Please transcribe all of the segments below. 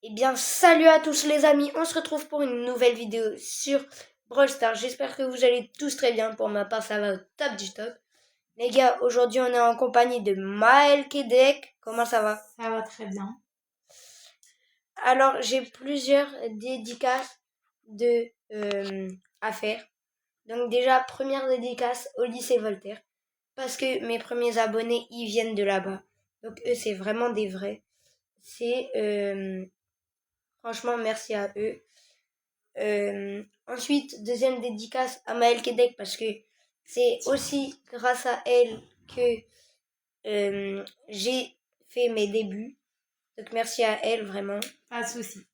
Eh bien, salut à tous les amis, on se retrouve pour une nouvelle vidéo sur Brawl Stars. J'espère que vous allez tous très bien. Pour ma part, ça va au top du top. Les gars, aujourd'hui, on est en compagnie de Maël Kedek. Comment ça va? Ça va très bien. Alors, j'ai plusieurs dédicaces à faire. Donc déjà, première dédicace au lycée Voltaire. Parce que mes premiers abonnés, ils viennent de là-bas. Donc eux, c'est vraiment des vrais. Franchement, merci à eux. Ensuite, deuxième dédicace à Maëlle Kedek parce que c'est aussi grâce à elle que j'ai fait mes débuts. Donc merci à elle vraiment. Pas de souci.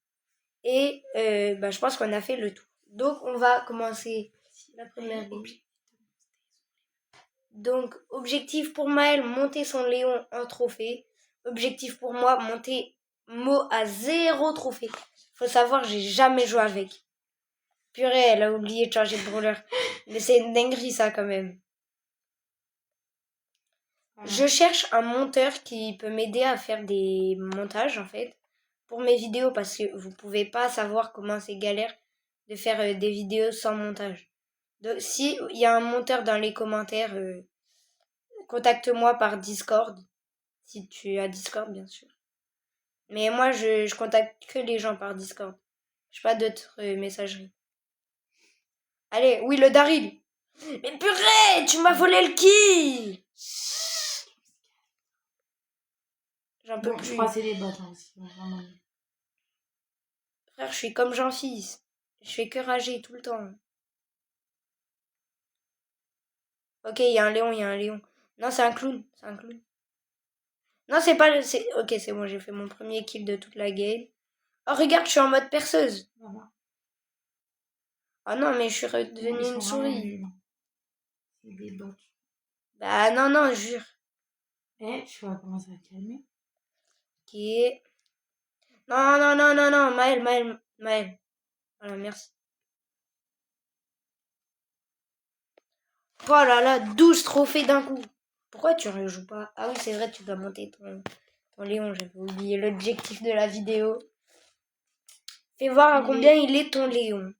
Et je pense qu'on a fait le tout. Donc on va commencer la première game. Donc objectif pour Maëlle, monter son Léon en trophée. Objectif pour moi, monter Mo à 0 trophée. Faut savoir, j'ai jamais joué avec. Purée, elle a oublié de changer de brawler. Mais c'est une dinguerie ça quand même. Je cherche un monteur qui peut m'aider à faire des montages en fait pour mes vidéos parce que vous pouvez pas savoir comment c'est galère de faire des vidéos sans montage. Donc si il y a un monteur dans les commentaires, contacte-moi par Discord si tu as Discord bien sûr. Mais moi je contacte que les gens par Discord. Je pas d'autres messageries. Allez, oui le Daryl. Mais purée, tu m'as volé le kill. J'en peux Bon, plus. je crois que c'est les bots aussi. Vraiment. Frère, je suis comme Jean-Fils. Je fais que rager tout le temps. Ok, il y a un léon. Non, c'est un clown. Non, c'est pas le... Ok, c'est bon, j'ai fait mon premier kill de toute la game. Oh, regarde, je suis en mode perceuse. Voilà. Oh non, mais je suis redevenue Ils une sont vraiment souris. nuls. C'est des bots. Bah non, jure. Tu vas commencer à calmer. Ok. Non, Maël. Voilà, merci. Oh là là, 12 trophées d'un coup. Pourquoi tu rejoues pas? Ah oui, c'est vrai, tu dois monter ton Léon. J'avais oublié l'objectif de la vidéo. Fais voir à combien il est ton Léon.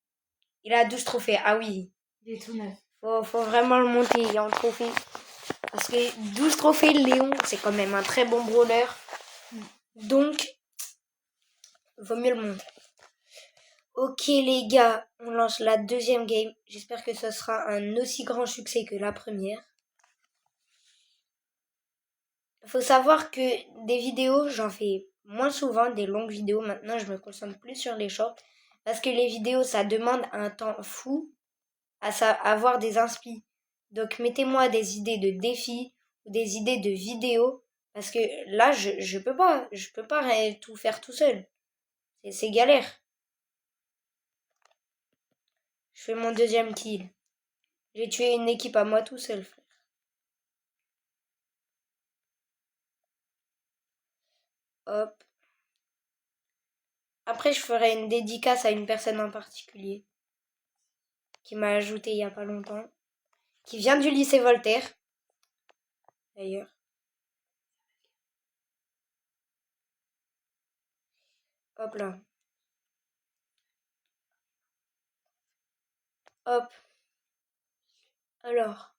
Il a 12 trophées. Ah oui. Il est tout neuf. Faut vraiment le monter en trophée. Parce que 12 trophées, le Léon, c'est quand même un très bon brawler. Donc, vaut mieux le monter. Ok les gars, on lance la deuxième game. J'espère que ce sera un aussi grand succès que la première. Faut savoir que des vidéos, j'en fais moins souvent, des longues vidéos. Maintenant, je me concentre plus sur les shorts. Parce que les vidéos, ça demande un temps fou à avoir des inspi. Donc, mettez-moi des idées de défis ou des idées de vidéos. Parce que là, je peux pas. Je peux pas tout faire tout seul. C'est galère. Je fais mon deuxième kill. J'ai tué une équipe à moi tout seul, frère. Hop. Après, je ferai une dédicace à une personne en particulier qui m'a ajouté il y a pas longtemps, qui vient du lycée Voltaire, d'ailleurs. Hop là. Hop. Alors,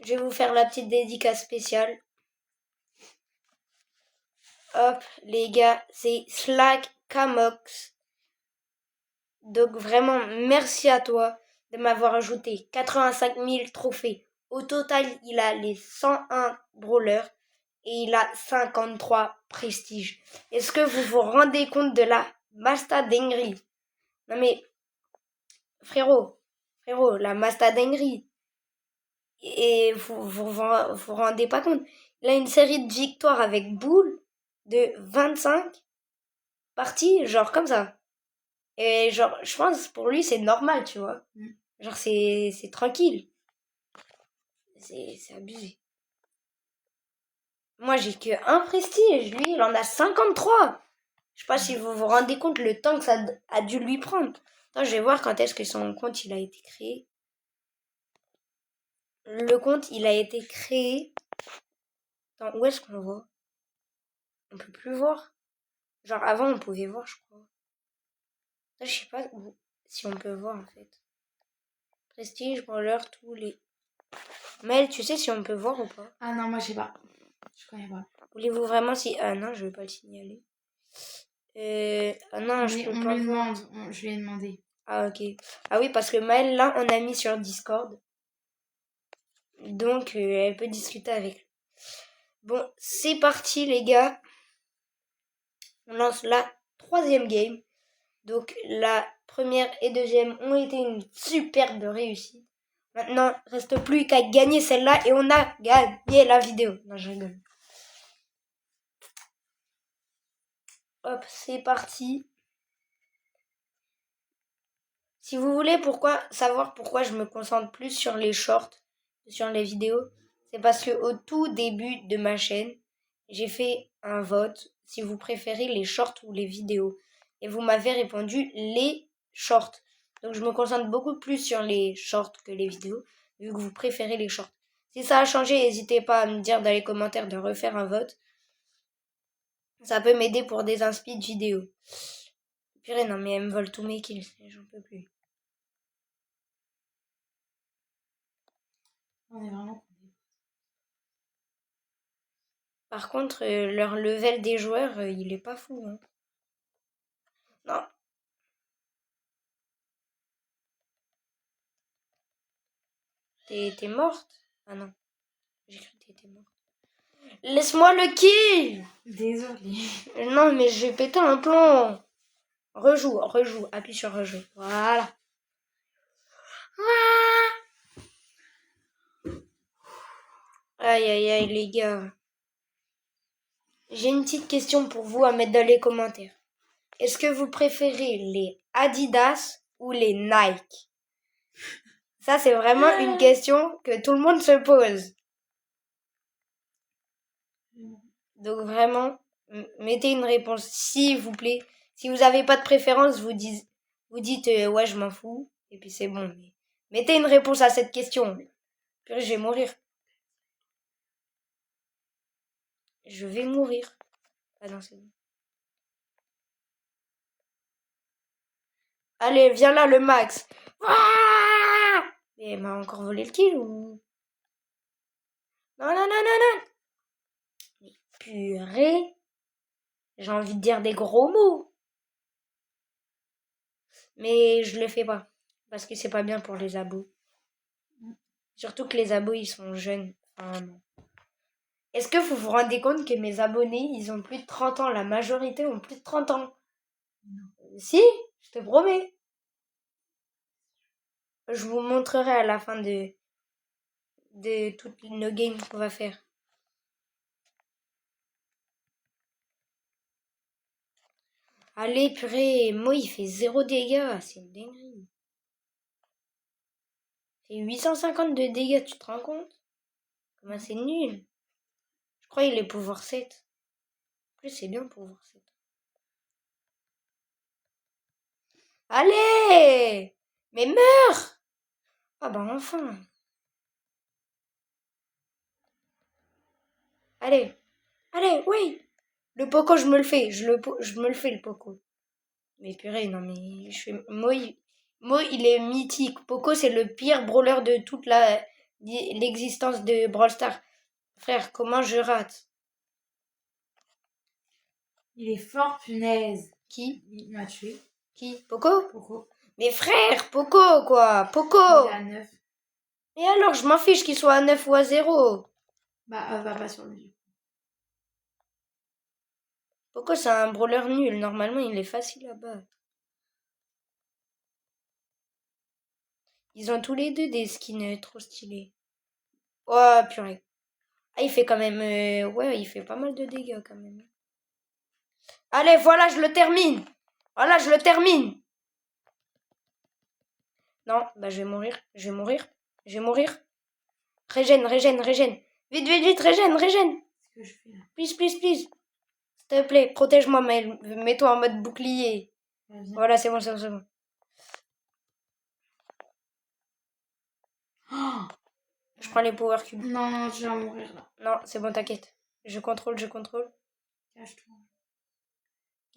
je vais vous faire la petite dédicace spéciale. Hop, les gars, c'est Slack Camox. Donc vraiment, merci à toi de m'avoir ajouté 85 000 trophées. Au total, il a les 101 brawlers et il a 53 prestiges. Est-ce que vous vous rendez compte de la mastadinguerie? Non mais, frérot, la mastadinguerie. Et vous rendez pas compte. Il a une série de victoires avec Bull de 25 parties, genre comme ça. Et genre, je pense pour lui c'est normal, tu vois. Genre c'est tranquille. C'est abusé. Moi j'ai que un prestige, lui il en a 53. Je sais pas si vous vous rendez compte le temps que ça a dû lui prendre. Attends, je vais voir quand est-ce que son compte il a été créé. Le compte il a été créé. Attends, où est-ce qu'on voit? On peut plus voir. Genre avant on pouvait voir, je crois. Là, je sais pas si on peut voir en fait. Prestige, brawler, tous les... Mel, tu sais si on peut voir ou pas? Ah non, moi, je sais pas. Je connais pas. Voulez-vous vraiment si... Ah non, je vais pas le signaler. Ah non, je Mais peux on pas lui voir. demande. Je lui ai demandé. Ah ok. Ah oui, parce que Maëlle, là, on a mis sur Discord. Donc, elle peut discuter avec lui. Bon, c'est parti les gars. On lance la 3e game. Donc, la première et deuxième ont été une superbe réussite. Maintenant, reste plus qu'à gagner celle-là et on a gagné la vidéo. Non, je rigole. Hop, c'est parti. Si vous voulez savoir pourquoi je me concentre plus sur les shorts que sur les vidéos, c'est parce que au tout début de ma chaîne, j'ai fait un vote si vous préférez les shorts ou les vidéos. Et vous m'avez répondu les shorts. Donc je me concentre beaucoup plus sur les shorts que les vidéos, vu que vous préférez les shorts. Si ça a changé, n'hésitez pas à me dire dans les commentaires de refaire un vote. Ça peut m'aider pour des inspi de vidéos. Purée, non mais elles me volent tous mes kills, j'en peux plus. On est vraiment. Par contre, leur level des joueurs, il est pas fou. Hein. Non. T'es morte? Ah non. J'ai cru que t'étais morte. Laisse-moi le kill! Désolée. Non, mais j'ai pété un plomb. Rejoue. Appuie sur rejoue. Voilà. Aïe, aïe, aïe, les gars. J'ai une petite question pour vous à mettre dans les commentaires. Est-ce que vous préférez les Adidas ou les Nike? Ça, c'est vraiment une question que tout le monde se pose. Donc vraiment, mettez une réponse s'il vous plaît. Si vous n'avez pas de préférence, vous dites ouais je m'en fous et puis c'est bon. Mais mettez une réponse à cette question. Purée, je vais mourir. Je vais mourir. Ah non, c'est bon. Allez, viens là le max. Ah, mais elle m'a encore volé le kill ou... Non, non, non, non, non. Mais purée. J'ai envie de dire des gros mots. Mais je le fais pas. Parce que c'est pas bien pour les abos. Surtout que les abos, ils sont jeunes. Enfin, non. Est-ce que vous vous rendez compte que mes abonnés, ils ont plus de 30 ans? La majorité ont plus de 30 ans. Non. Si, je te promets. Je vous montrerai à la fin de toutes nos games qu'on va faire. Allez, purée, moi il fait 0 dégâts, c'est une dinguerie. Il fait 850 de dégâts, tu te rends compte? Comment c'est nul. Je crois qu'il est pouvoir 7. En plus, c'est bien pouvoir 7. Allez! Mais meurs! Ah bah enfin. Allez, oui. Le poco, je me le fais. Je me le fais, le poco. Mais purée, non mais... Moi, il est mythique. Poco, c'est le pire brawler de toute l'existence de Brawl Stars. Frère, comment je rate? Il est fort, punaise. Qui? Il m'a tué. Qui? Poco? Pourquoi? Mais frère, Poco, quoi. Poco! Il est à 9. Et alors, je m'en fiche qu'il soit à 9 ou à 0. Bah, va pas sur lui. Poco, c'est un brawler nul. Normalement, il est facile à battre. Ils ont tous les deux des skins trop stylés. Oh, purée. Ah, il fait quand même... ouais, il fait pas mal de dégâts quand même. Allez, voilà, je le termine. Voilà, je le termine. Non, bah je vais mourir. Régène. Vite, régène. Qu'est-ce que je fais là? Please. S'il te plaît, protège-moi, mets-toi en mode bouclier. Voilà, c'est bon. Oh, Je prends les power cubes. non, je vais mourir là. Non, c'est bon, t'inquiète. Je contrôle. Cache-toi.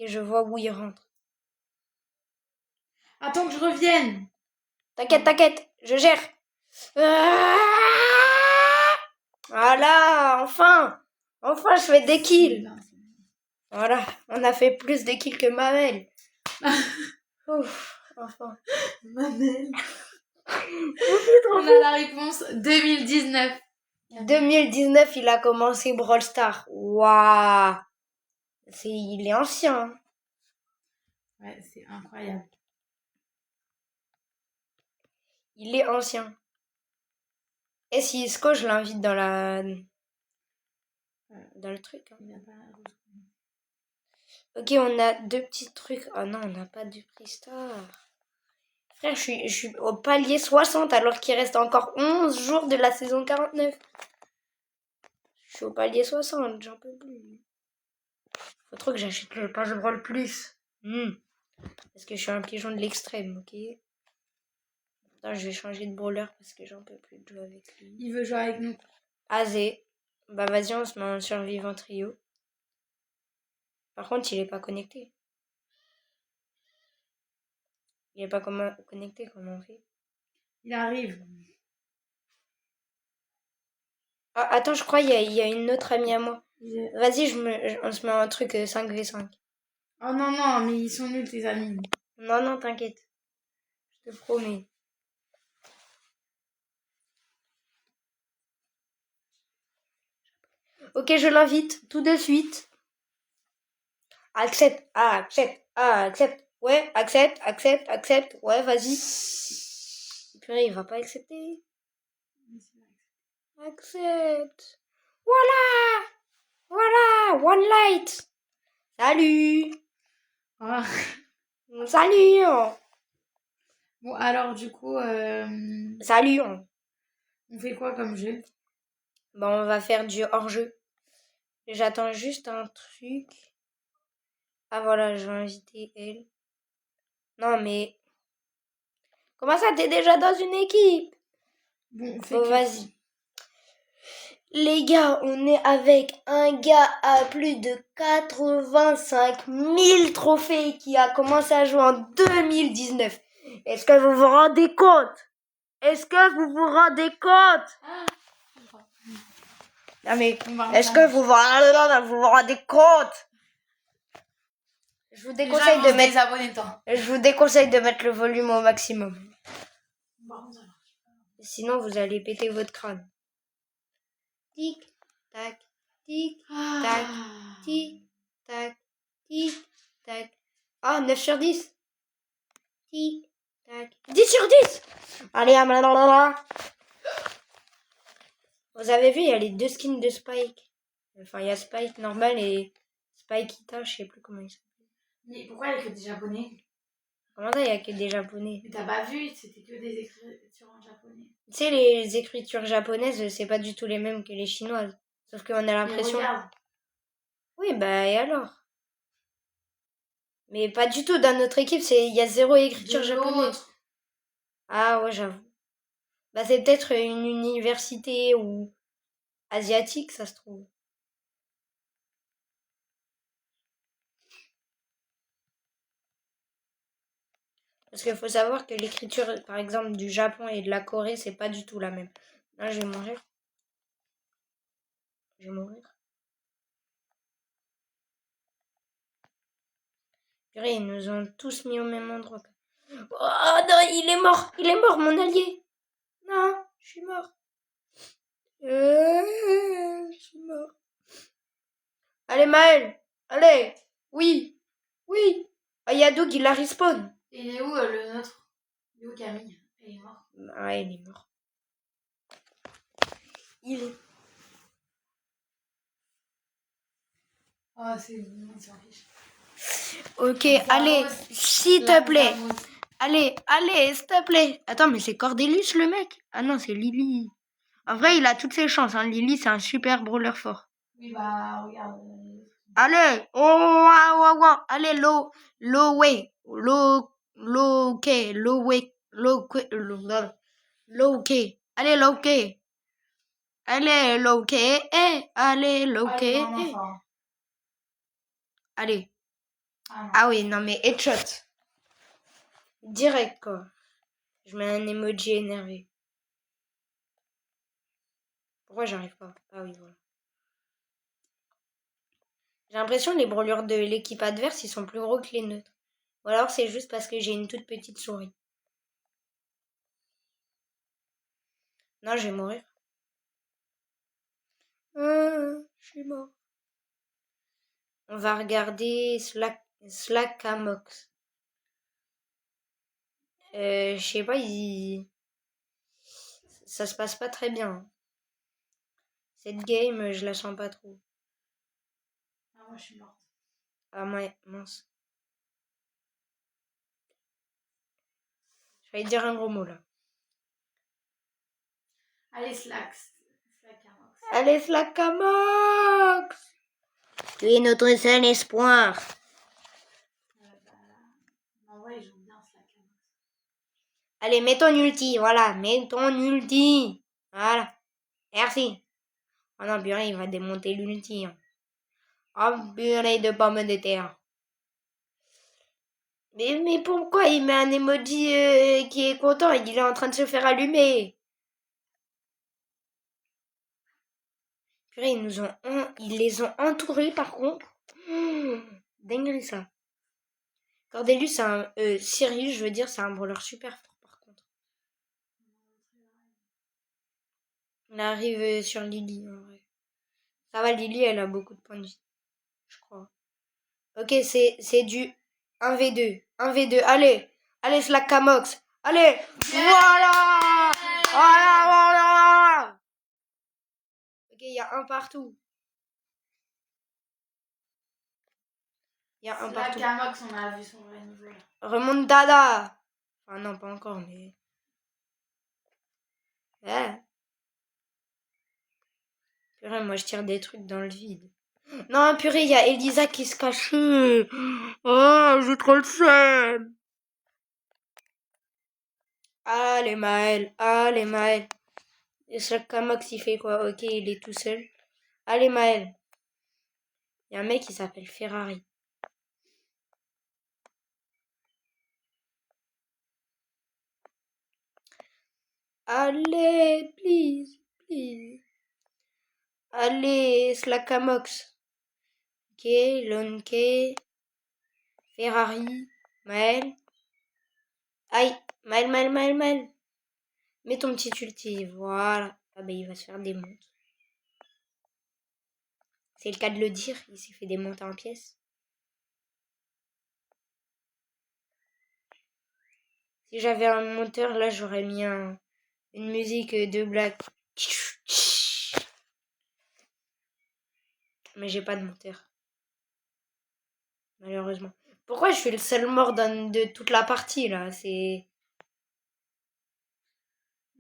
Ok, je vois où il rentre. Attends que je revienne. T'inquiète, je gère. Voilà, enfin, je fais des kills. Voilà, on a fait plus de kills que Mamel. Ouf, enfin. Mamel. On a la réponse 2019. 2019, il a commencé Brawl Stars. Waouh, il est ancien. Ouais, c'est incroyable. Il est ancien. Et si Isco, je l'invite dans le truc. Hein. Il n'a pas la rouge. Ok, on a 2 petits trucs. Oh non, on n'a pas de prix star. Frère, je suis au palier 60 alors qu'il reste encore 11 jours de la saison 49. Je suis au palier 60, j'en peux plus. Faut trop que j'achète le pass de Brawl Plus. Parce que je suis un pigeon de l'extrême, ok? Putain, je vais changer de brawler parce que j'en peux plus de jouer avec lui. Il veut jouer avec nous. Azé. Bah vas-y, on se met en survivant trio. Par contre, il est pas connecté. Il est pas connecté, comment on fait? Il arrive. Ah, attends, je crois qu'il y a une autre amie à moi. Il- Vas-y, on se met un truc 5v5. Oh non, non, mais ils sont nuls tes amis. Non, t'inquiète. Je te promets. Ok, je l'invite tout de suite. Accepte. Accepte. Ouais, accepte. Ouais, vas-y. Purée, il va pas accepter. Accepte. Voilà, one light. Salut. Ah. Salut. Bon, alors du coup, Salut. on fait quoi comme jeu? Bon, on va faire du hors-jeu. J'attends juste un truc. Ah voilà, je vais inviter elle. Non mais... Comment ça, t'es déjà dans une équipe? Bon, on fait Bon, que... vas-y. Les gars, on est avec un gars à plus de 85 000 trophées qui a commencé à jouer en 2019. Est-ce que vous vous rendez compte? Est-ce que vous vous rendez compte? Non mais, est-ce que vous vous rendez compte? Je vous déconseille de mettre... Je vous déconseille de mettre le volume au maximum. Sinon, vous allez péter votre crâne. Tic, tac, tic, tac, tic, tac, tic, tac. Ah, 9 sur 10. Tic, tac. 10 sur 10. Allez, vous avez vu, il y a les 2 skins de Spike. Enfin, il y a Spike normal et Spike Ita, je sais plus comment il s'appelle. Mais pourquoi il y a que des japonais? Comment ça, il y a que des japonais? Mais t'as pas vu, c'était que des écritures en japonais. Tu sais, les écritures japonaises, c'est pas du tout les mêmes que les chinoises. Sauf qu'on a l'impression... Oui, bah et alors? Mais pas du tout, dans notre équipe, il y a 0 écriture japonaise. Ah ouais, j'avoue. Bah c'est peut-être une université ou asiatique, ça se trouve. Parce qu'il faut savoir que l'écriture, par exemple, du Japon et de la Corée, c'est pas du tout la même. Là, je vais mourir. Je vais mourir. Purée, ils nous ont tous mis au même endroit. Oh non, il est mort, mon allié. Non, je suis mort. Je suis mort. Allez, Maël, allez. Oui. Ah, Yadoug, il a respawn. Et il est où le nôtre? Il est où Camille? Il est mort. Ah, il est mort. Il est... Oh, c'est bon, on s'en fiche. Ok, allez, s'il te plaît. Allez, s'il te plaît. Attends, mais c'est Cordelius le mec? Ah non, c'est Lily. En vrai, il a toutes ses chances. Hein. Lily, c'est un super brawler fort. Oui, bah, regarde. Allez, oh. Allez, low way. Low K. Low way. Low K. Allez, low K. Allez, low K. Allez, low K. Allez. Ah non. Ah oui, non mais headshot. Direct quoi. Je mets un emoji énervé. Pourquoi j'arrive pas? Ah oui, voilà. J'ai l'impression que les brûlures de l'équipe adverse, ils sont plus gros que les neutres. Ou alors c'est juste parce que j'ai une toute petite souris. Non, je vais mourir. Je suis mort. On va regarder Slack Amox. Je sais pas, ça se passe pas très bien. Cette game, je la sens pas trop. Ah, moi, je suis morte. Ah ouais, mince. Je vais dire un gros mot là. Allez, Slack Amox. Allez, Slack Amox! Tu es notre seul espoir. En vrai, ils jouent bien Slack Amox. Allez, mets ton ulti, voilà, mets ton ulti. Voilà. Merci. Oh non, purée, il va démonter l'ulti. Oh purée de pommes de terre. Mais pourquoi il met un emoji qui est content et qu'il est en train de se faire allumer? Purée, ils les ont entourés par contre. Dinguerie ça. Cordelius, c'est un... Sirius, je veux dire, c'est un brawler super fort par contre. Il arrive sur Lily en vrai. Ça va, Lily, elle a beaucoup de points de vie. Je crois. Ok, c'est du 1v2. 1v2. Allez. Allez, Slack Camox. Allez. Voilà. Voilà. Ok, il y a un partout. Il y a un partout. Slack Amox, on a vu son vrai niveau là. Remontada. Enfin, non, pas encore, mais... Ouais. Purée, moi, je tire des trucs dans le vide. Non, purée, il y a Elisa qui se cache. Oh, j'ai trop le seum. Allez, Maël. Allez, Maël. Et Slack Camox, il fait quoi? Ok, il est tout seul. Allez, Maël. Il y a un mec qui s'appelle Ferrari. Allez, please, please. Allez, Slackamox. Ok, Lonke. Ferrari. Maël. Aïe, Maël. Mets ton petit ulti, voilà. Ah bah il va se faire démonter. C'est le cas de le dire, il s'est fait démonter en pièces. Si j'avais un monteur, là j'aurais mis une musique de blague. Mais j'ai pas de monteur. Malheureusement. Pourquoi je suis le seul mort de toute la partie là? C'est...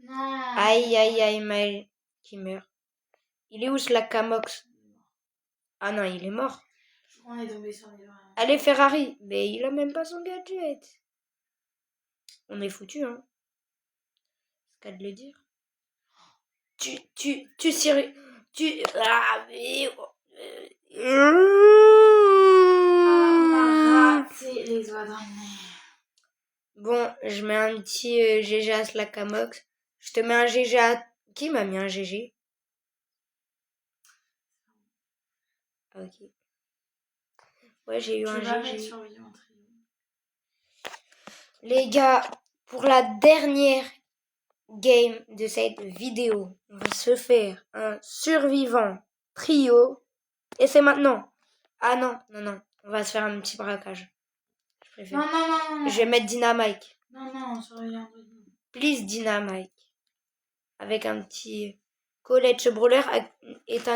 Non. Aïe, Maël qui meurt. Il est où ce Camox? Ah non, il est mort. Je crois qu'on est tombé sur les gens. Allez, Ferrari. Mais il a même pas son gadget. On est foutu, hein. C'est le cas de le dire. Siri. Ah, mais... On a raté les doigts dans le nez. Bon, je mets un petit GG à Slackamox. Je te mets un GG à... Qui m'a mis un GG? Ah, ok. Ouais, j'ai eu un GG. Les gars, pour la dernière game de cette vidéo, on va se faire un survivant trio. Et c'est maintenant. Ah non. On va se faire un petit braquage. Je préfère. Non. Je vais mettre Dynamite. Non, surveillant. Please Dynamite. Avec un petit... Colette, ce brawler est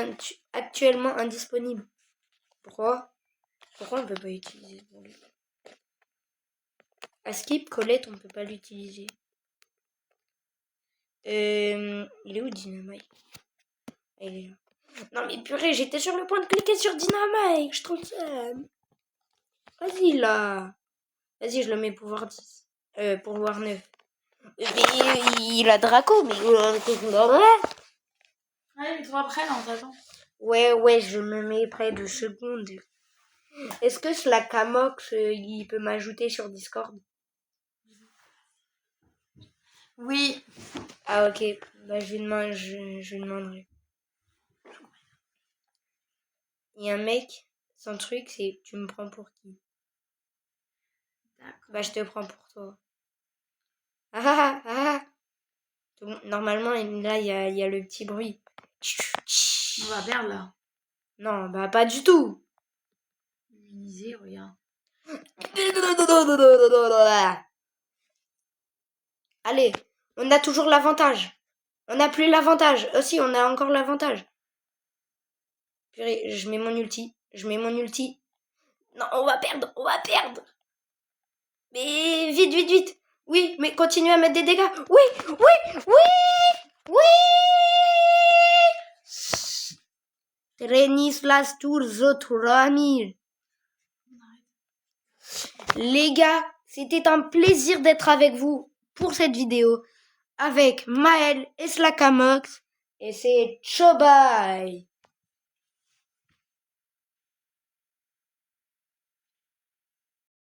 actuellement indisponible. Pourquoi on peut pas utiliser ce brawler? À skip, Colette, on peut pas l'utiliser. Il est où Dynamite? Il est là. Non mais purée, j'étais sur le point de cliquer sur Dynamite. Je trouve ça... Vas-y là. Vas-y, je le mets pouvoir 10. Pouvoir 9. Mais il a Draco, mais... Allez, mets-toi après, là, on t'attend. Ouais, je me mets près de secondes. Est-ce que Slackamox, il peut m'ajouter sur Discord? Oui. Ah ok, bah je lui demanderai. Il y a un mec, son truc c'est tu me prends pour qui? D'accord. Bah je te prends pour toi. Ah ah ah. Normalement là il y a le petit bruit. On va perdre là. Non, bah pas du tout. Immunisé, regarde. Allez, on a toujours l'avantage. On n'a plus l'avantage. Si, on a encore l'avantage. Purée, je mets mon ulti. Je mets mon ulti. Non, on va perdre. On va perdre. Mais vite, vite, vite. Oui, mais continue à mettre des dégâts. Oui, oui, oui, oui. Renislas Turzotramir. Les gars, c'était un plaisir d'être avec vous pour cette vidéo avec Maël et Slackamox. Et c'est ciao bye.